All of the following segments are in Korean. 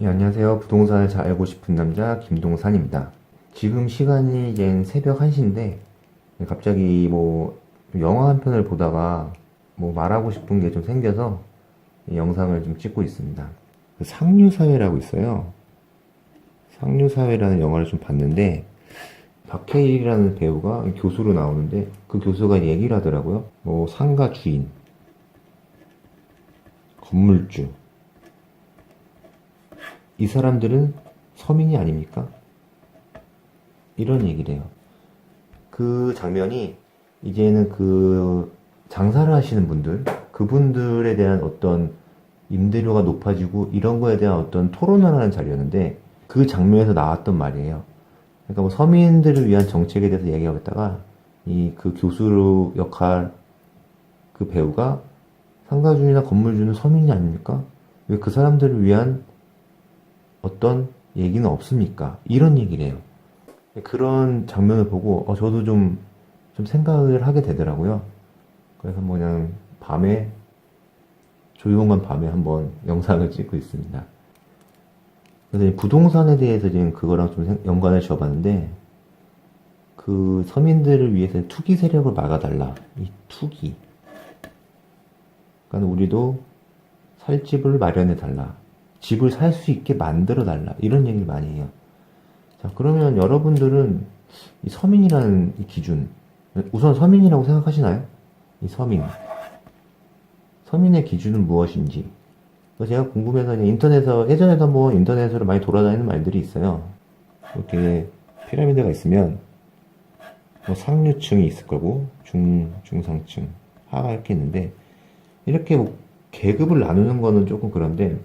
예, 안녕하세요. 부동산을 잘 알고 싶은 남자 김동산입니다. 지금 시간이 이제 새벽 1시인데 갑자기 뭐 영화 한 편을 보다가 뭐 말하고 싶은 게 좀 생겨서 이 영상을 좀 찍고 있습니다. 그 상류사회라고 있어요. 상류사회라는 영화를 좀 봤는데 박해일이라는 배우가 교수로 나오는데 그 교수가 얘기를 하더라고요. 뭐 상가 주인, 건물주, 이 사람들은 서민이 아닙니까? 이런 얘기를 해요. 그 장면이 이제는 그 장사를 하시는 분들, 그분들에 대한 어떤 임대료가 높아지고 이런 거에 대한 어떤 토론을 하는 자리였는데 그 장면에서 나왔던 말이에요. 그러니까 뭐 서민들을 위한 정책에 대해서 얘기하고 있다가 이 그 교수 역할 그 배우가 상가주나 건물주는 서민이 아닙니까? 왜 그 사람들을 위한 어떤 얘기는 없습니까? 이런 얘기를 해요. 그런 장면을 보고 저도 좀 생각을 하게 되더라고요. 그래서 뭐 그냥 밤에 조용한 밤에 한번 영상을 찍고 있습니다. 그래서 이 부동산에 대해서 지금 그거랑 좀 연관을 지어봤는데 그 서민들을 위해서 투기 세력을 막아달라. 이 투기. 그러니까 우리도 살 집을 마련해달라. 집을 살 수 있게 만들어달라. 이런 얘기를 많이 해요. 자, 그러면 여러분들은 이 서민이라는 이 기준, 우선 서민이라고 생각하시나요? 이 서민. 서민의 기준은 무엇인지. 제가 궁금해서 인터넷에서, 예전에도 한번 인터넷으로 많이 돌아다니는 말들이 있어요. 이렇게 피라미드가 있으면, 뭐 상류층이 있을 거고, 중상층, 하가 이렇게 있는데, 이렇게 뭐 계급을 나누는 거는 조금 그런데,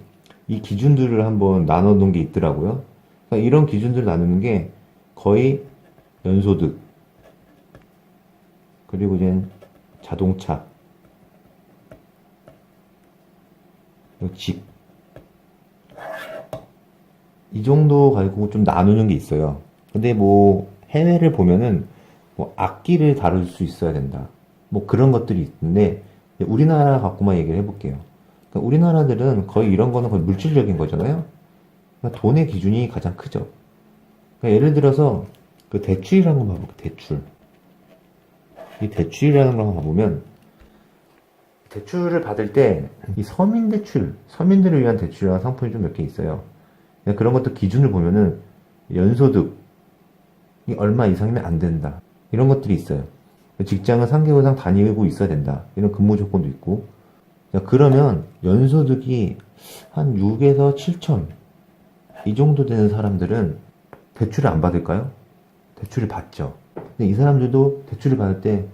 이 기준들을 한번 나눠 놓은 게 있더라고요. 그러니까 이런 기준들을 나누는 게 거의 연소득, 그리고 이제 자동차, 집, 이 정도 가지고 좀 나누는 게 있어요. 근데 뭐 해외를 보면은 뭐 악기를 다룰 수 있어야 된다. 뭐 그런 것들이 있는데 우리나라 갖고만 얘기를 해볼게요. 그러니까 우리나라들은 거의 이런 거는 거의 물질적인 거잖아요. 그러니까 돈의 기준이 가장 크죠. 그러니까 예를 들어서 그 대출이라는 거 봐볼게요. 대출. 이 대출이라는 걸 봐보면 대출을 받을 때 이 서민 대출, 서민들을 위한 대출이라는 상품이 좀 몇 개 있어요. 그러니까 그런 것도 기준을 보면은 연소득이 얼마 이상이면 안 된다. 이런 것들이 있어요. 직장을 3개월 이상 다니고 있어야 된다. 이런 근무 조건도 있고. 그러면 연소득이 한 6에서 7천 이 정도 되는 사람들은 대출을 안 받을까요? 대출을 받죠. 근데 이 사람들도 대출을 받을 때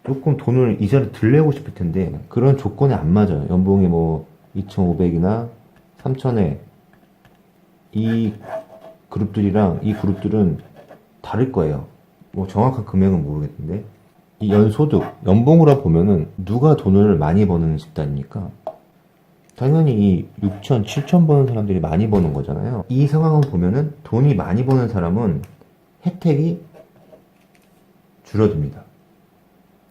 조금 돈을 이자를 덜 내고 싶을 텐데 그런 조건에 안 맞아요. 연봉이 뭐 2,500이나 3,000에 이 그룹들이랑 이 그룹들은 다를 거예요. 뭐 정확한 금액은 모르겠는데 이 연소득, 연봉으로 보면은 누가 돈을 많이 버는 집단입니까? 당연히 이 6천, 7천 버는 사람들이 많이 버는 거잖아요. 이 상황을 보면은 돈이 많이 버는 사람은 혜택이 줄어듭니다.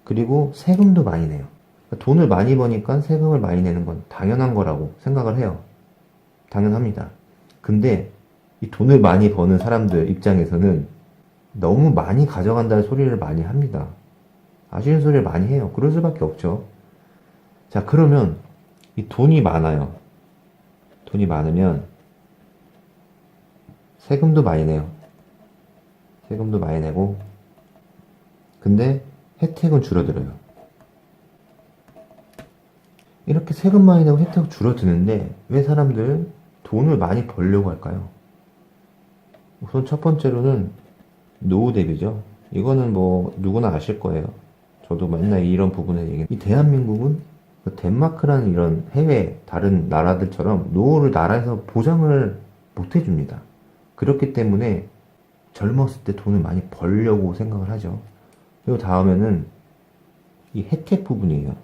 그리고 세금도 많이 내요. 그러니까 돈을 많이 버니까 세금을 많이 내는 건 당연한 거라고 생각을 해요. 당연합니다. 근데 이 돈을 많이 버는 사람들 입장에서는 너무 많이 가져간다는 소리를 많이 합니다. 아쉬운 소리를 많이 해요. 그럴 수밖에 없죠. 자, 그러면 이 돈이 많아요. 돈이 많으면 세금도 많이 내요. 세금도 많이 내고 근데 혜택은 줄어들어요. 이렇게 세금 많이 내고 혜택은 줄어드는데 왜 사람들 돈을 많이 벌려고 할까요? 우선 첫 번째로는 노후 대비죠. 이거는 뭐 누구나 아실 거예요. 저도 맨날 이런 부분에 얘기. 이 대한민국은 덴마크라는 이런 해외 다른 나라들처럼 노후를 나라에서 보장을 못 해줍니다. 그렇기 때문에 젊었을 때 돈을 많이 벌려고 생각을 하죠. 그리고 다음에는 이 혜택 부분이에요.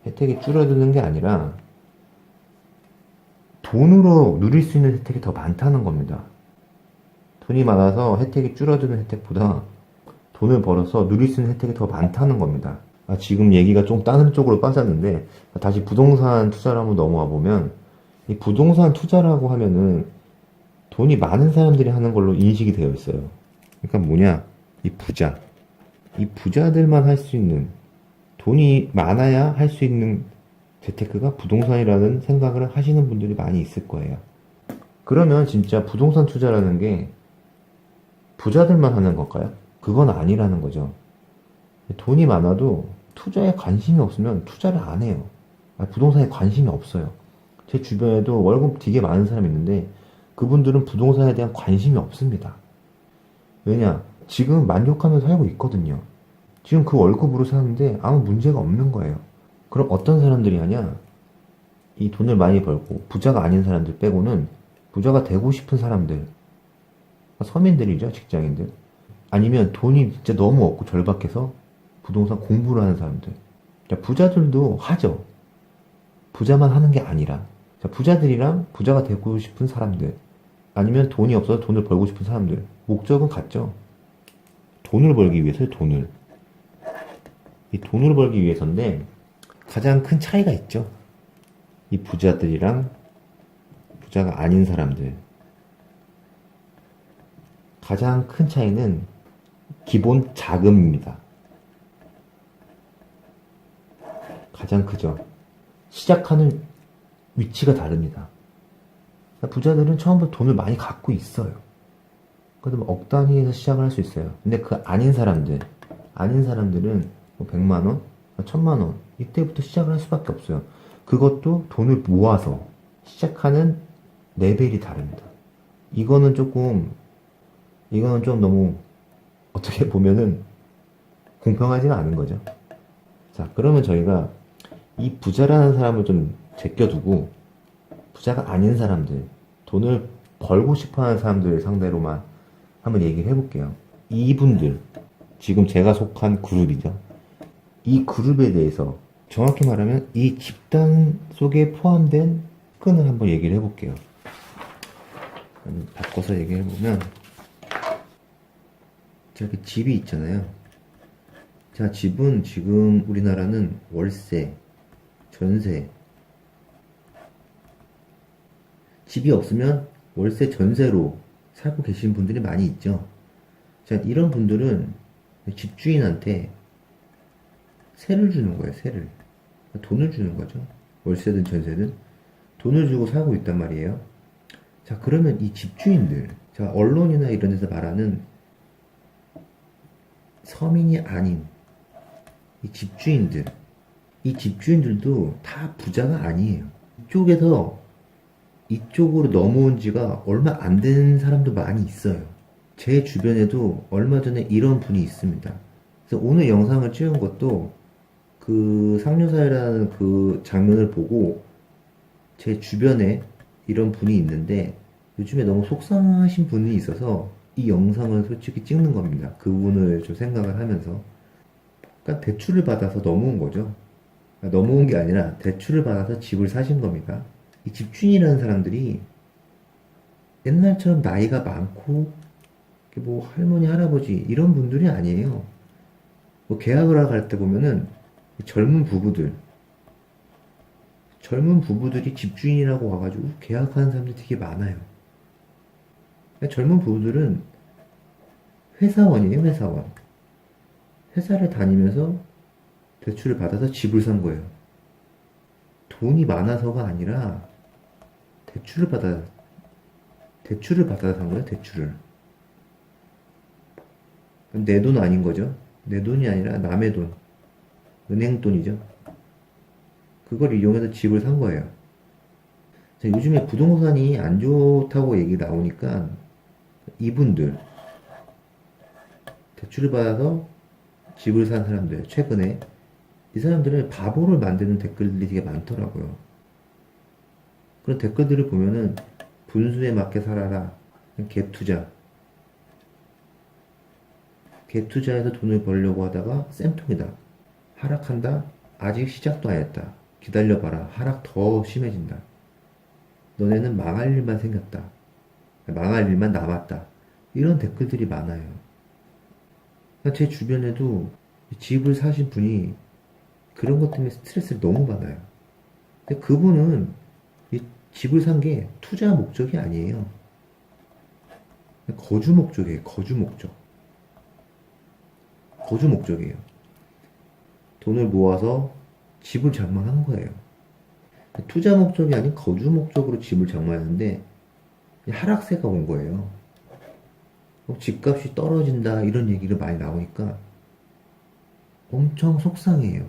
혜택이 줄어드는 게 아니라 돈으로 누릴 수 있는 혜택이 더 많다는 겁니다. 돈이 많아서 혜택이 줄어드는 혜택보다 돈을 벌어서 누릴 수 있는 혜택이 더 많다는 겁니다. 지금 얘기가 좀 다른 쪽으로 빠졌는데, 다시 부동산 투자를 한번 넘어와 보면, 이 부동산 투자라고 하면은 돈이 많은 사람들이 하는 걸로 인식이 되어 있어요. 그러니까 뭐냐? 이 부자. 이 부자들만 할 수 있는, 돈이 많아야 할 수 있는 재테크가 부동산이라는 생각을 하시는 분들이 많이 있을 거예요. 그러면 진짜 부동산 투자라는 게 부자들만 하는 걸까요? 그건 아니라는 거죠. 돈이 많아도 투자에 관심이 없으면 투자를 안 해요. 부동산에 관심이 없어요. 제 주변에도 월급 되게 많은 사람이 있는데 그분들은 부동산에 대한 관심이 없습니다. 왜냐? 지금 만족하면서 살고 있거든요. 지금 그 월급으로 사는데 아무 문제가 없는 거예요. 그럼 어떤 사람들이 하냐? 이 돈을 많이 벌고 부자가 아닌 사람들 빼고는 부자가 되고 싶은 사람들, 서민들이죠, 직장인들. 아니면 돈이 진짜 너무 없고 절박해서 부동산 공부를 하는 사람들. 부자들도 하죠. 부자만 하는 게 아니라. 부자들이랑 부자가 되고 싶은 사람들. 아니면 돈이 없어서 돈을 벌고 싶은 사람들. 목적은 같죠. 돈을 벌기 위해서요, 돈을. 이 돈을 벌기 위해서인데 가장 큰 차이가 있죠. 이 부자들이랑 부자가 아닌 사람들. 가장 큰 차이는 기본 자금입니다. 가장 크죠. 시작하는 위치가 다릅니다. 부자들은 처음부터 돈을 많이 갖고 있어요. 그래도 억 단위에서 시작을 할 수 있어요. 근데 그 아닌 사람들은 뭐 100만 원, 1000만 원 이때부터 시작을 할 수밖에 없어요. 그것도 돈을 모아서 시작하는 레벨이 다릅니다. 이거는 좀 너무 어떻게 보면은 공평하지가 않은 거죠. 자, 그러면 저희가 이 부자라는 사람을 좀 제껴두고 부자가 아닌 사람들, 돈을 벌고 싶어하는 사람들 상대로만 한번 얘기를 해볼게요. 이분들, 지금 제가 속한 그룹이죠. 이 그룹에 대해서 정확히 말하면 이 집단 속에 포함된 끈을 한번 얘기를 해볼게요. 바꿔서 얘기를 해보면 저기 집이 있잖아요. 자, 집은 지금 우리나라는 월세, 전세, 집이 없으면 월세, 전세로 살고 계신 분들이 많이 있죠. 자, 이런 분들은 집주인한테 세를 주는 거예요, 세를. 돈을 주는 거죠. 월세든 전세든 돈을 주고 살고 있단 말이에요. 자, 그러면 이 집주인들, 자, 언론이나 이런 데서 말하는 서민이 아닌 이 집주인들도 다 부자가 아니에요. 이쪽으로 넘어온 지가 얼마 안 된 사람도 많이 있어요. 제 주변에도 얼마 전에 이런 분이 있습니다. 그래서 오늘 영상을 찍은 것도 그 상류사회라는 그 장면을 보고 제 주변에 이런 분이 있는데 요즘에 너무 속상하신 분이 있어서 이 영상을 솔직히 찍는 겁니다. 그분을 좀 생각을 하면서. 그러니까 대출을 받아서 넘어온 거죠. 넘어온 게 아니라 대출을 받아서 집을 사신 겁니다. 이 집주인이라는 사람들이 옛날처럼 나이가 많고 뭐 할머니 할아버지 이런 분들이 아니에요. 뭐 계약을 하러 갈 때 보면은 젊은 부부들이 집주인이라고 와가지고 계약하는 사람들이 되게 많아요. 젊은 부부들은 회사원이에요, 회사원. 회사를 다니면서 대출을 받아서 집을 산 거예요. 돈이 많아서가 아니라 대출을 받아서 산 거예요, 대출을. 내 돈 아닌 거죠. 내 돈이 아니라 남의 돈. 은행 돈이죠. 그걸 이용해서 집을 산 거예요. 자, 요즘에 부동산이 안 좋다고 얘기 나오니까 이분들 대출을 받아서 집을 산 사람들, 최근에 이 사람들은 바보를 만드는 댓글들이 되게 많더라고요. 그런 댓글들을 보면은 분수에 맞게 살아라, 갭투자, 갭투자해서 돈을 벌려고 하다가 쌤통이다, 하락한다, 아직 시작도 안 했다, 기다려봐라, 하락 더 심해진다, 너네는 망할 일만 생겼다, 망할 일만 남았다, 이런 댓글들이 많아요. 제 주변에도 집을 사신 분이 그런 것 때문에 스트레스를 너무 받아요. 근데 그분은 이 집을 산 게 투자 목적이 아니에요. 거주 목적이에요. 거주 목적. 거주 목적이에요. 돈을 모아서 집을 장만한 거예요. 투자 목적이 아닌 거주 목적으로 집을 장만했는데 하락세가 온 거예요. 집값이 떨어진다 이런 얘기가 많이 나오니까 엄청 속상해요.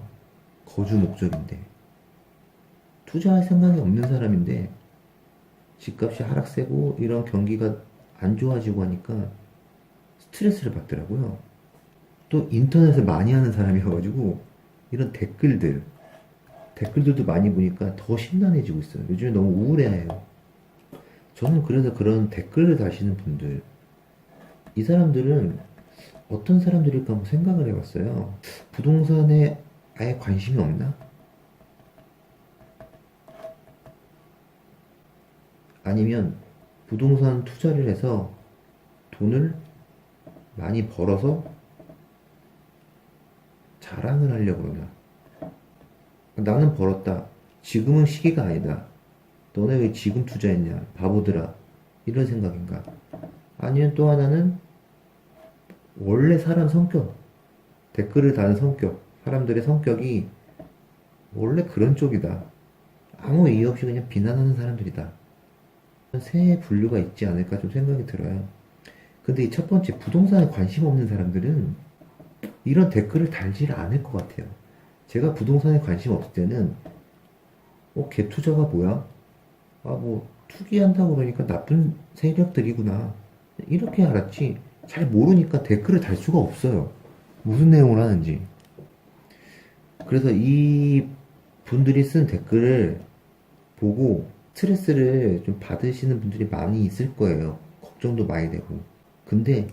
거주 목적인데 투자할 생각이 없는 사람인데 집값이 하락세고 이런 경기가 안 좋아지고 하니까 스트레스를 받더라고요. 또 인터넷을 많이 하는 사람이어가지고 이런 댓글들도 많이 보니까 더 심란해지고 있어요. 요즘에 너무 우울해해요. 저는 그래서 그런 댓글을 다시는 분들, 이 사람들은 어떤 사람들일까 한번 생각을 해봤어요. 부동산에 아예 관심이 없나? 아니면 부동산 투자를 해서 돈을 많이 벌어서 자랑을 하려고 그러나? 나는 벌었다. 지금은 시기가 아니다. 너네 왜 지금 투자했냐? 바보들아. 이런 생각인가? 아니면 또 하나는 원래 사람 성격, 댓글을 다는 성격, 사람들의 성격이 원래 그런 쪽이다. 아무 이유 없이 그냥 비난하는 사람들이다. 세 분류가 있지 않을까 좀 생각이 들어요. 근데 이 첫 번째, 부동산에 관심 없는 사람들은 이런 댓글을 달지 않을 것 같아요. 제가 부동산에 관심 없을 때는 갭 투자가 뭐야? 뭐 투기한다고 그러니까 나쁜 세력들이구나 이렇게 알았지 잘 모르니까 댓글을 달 수가 없어요. 무슨 내용을 하는지. 그래서 이 분들이 쓴 댓글을 보고 스트레스를 좀 받으시는 분들이 많이 있을 거예요. 걱정도 많이 되고. 근데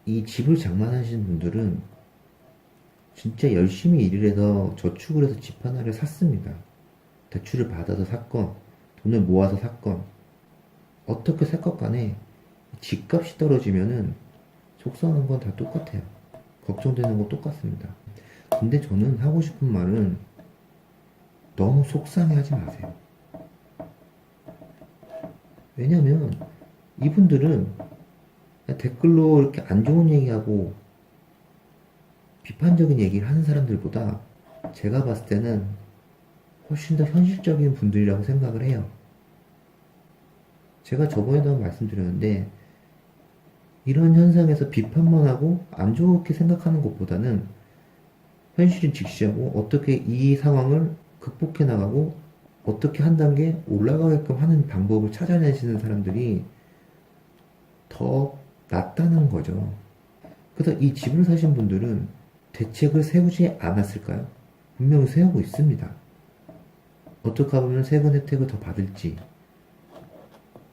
이 집을 장만하시는 분들은 진짜 열심히 일을 해서 저축을 해서 집 하나를 샀습니다. 대출을 받아서 샀건 돈을 모아서 샀건 어떻게 살 것 간에 집값이 떨어지면은 속상한 건 다 똑같아요. 걱정되는 건 똑같습니다. 근데 저는 하고 싶은 말은 너무 속상해 하지 마세요. 왜냐면 이분들은 댓글로 이렇게 안 좋은 얘기하고 비판적인 얘기를 하는 사람들보다 제가 봤을 때는 훨씬 더 현실적인 분들이라고 생각을 해요. 제가 저번에도 한번 말씀드렸는데 이런 현상에서 비판만 하고 안 좋게 생각하는 것보다는 현실을 직시하고 어떻게 이 상황을 극복해 나가고 어떻게 한 단계 올라가게끔 하는 방법을 찾아내시는 사람들이 더 낫다는 거죠. 그래서 이 집을 사신 분들은 대책을 세우지 않았을까요? 분명히 세우고 있습니다. 어떻게 하면 세금 혜택을 더 받을지,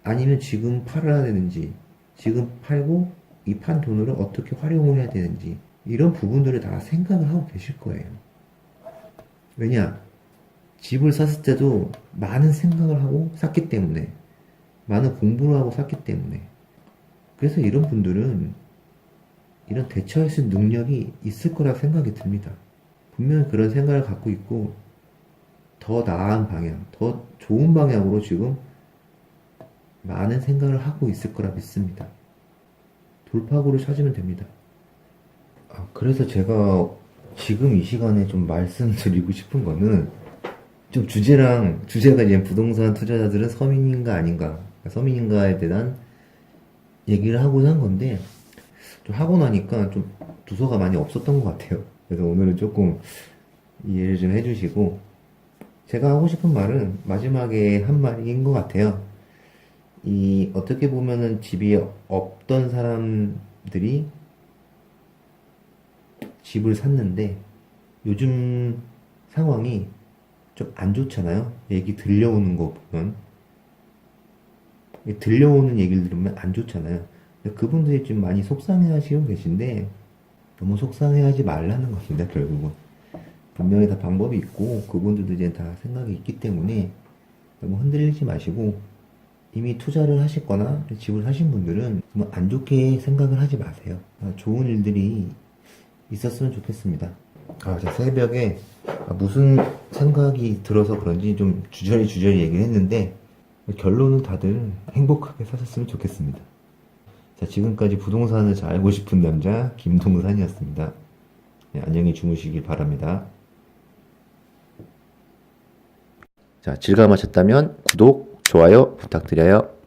아니면 지금 팔아야 되는지, 지금 팔고 이 판 돈으로 어떻게 활용을 해야 되는지, 이런 부분들을 다 생각을 하고 계실 거예요. 왜냐? 집을 샀을 때도 많은 생각을 하고 샀기 때문에, 많은 공부를 하고 샀기 때문에. 그래서 이런 분들은 이런 대처할 수 있는 능력이 있을 거라 생각이 듭니다. 분명히 그런 생각을 갖고 있고 더 나은 방향, 더 좋은 방향으로 지금 많은 생각을 하고 있을 거라 믿습니다. 돌파구를 찾으면 됩니다. 그래서 제가 지금 이 시간에 좀 말씀드리고 싶은 거는 좀 주제가 이제 부동산 투자자들은 서민인가 아닌가, 서민인가에 대한 얘기를 하고자 한 건데, 좀 하고 나니까 좀 두서가 많이 없었던 것 같아요. 그래서 오늘은 조금 이해를 좀 해주시고, 제가 하고 싶은 말은 마지막에 한 말인 것 같아요. 어떻게 보면은 집이 없던 사람들이 집을 샀는데, 요즘 상황이 좀 안 좋잖아요. 얘기 들려오는 거 보면. 들려오는 얘기를 들으면 안 좋잖아요. 그분들이 좀 많이 속상해 하시고 계신데, 너무 속상해 하지 말라는 겁니다, 결국은. 분명히 다 방법이 있고, 그분들도 이제 다 생각이 있기 때문에, 너무 흔들리지 마시고, 이미 투자를 하셨거나, 집을 사신 분들은 안 좋게 생각을 하지 마세요. 좋은 일들이 있었으면 좋겠습니다. 제가 새벽에 무슨 생각이 들어서 그런지 좀 주저리 얘기를 했는데, 결론은 다들 행복하게 사셨으면 좋겠습니다. 자, 지금까지 부동산을 잘 알고 싶은 남자, 김동산이었습니다. 네, 안녕히 주무시길 바랍니다. 자, 즐거움하셨다면 구독, 좋아요 부탁드려요.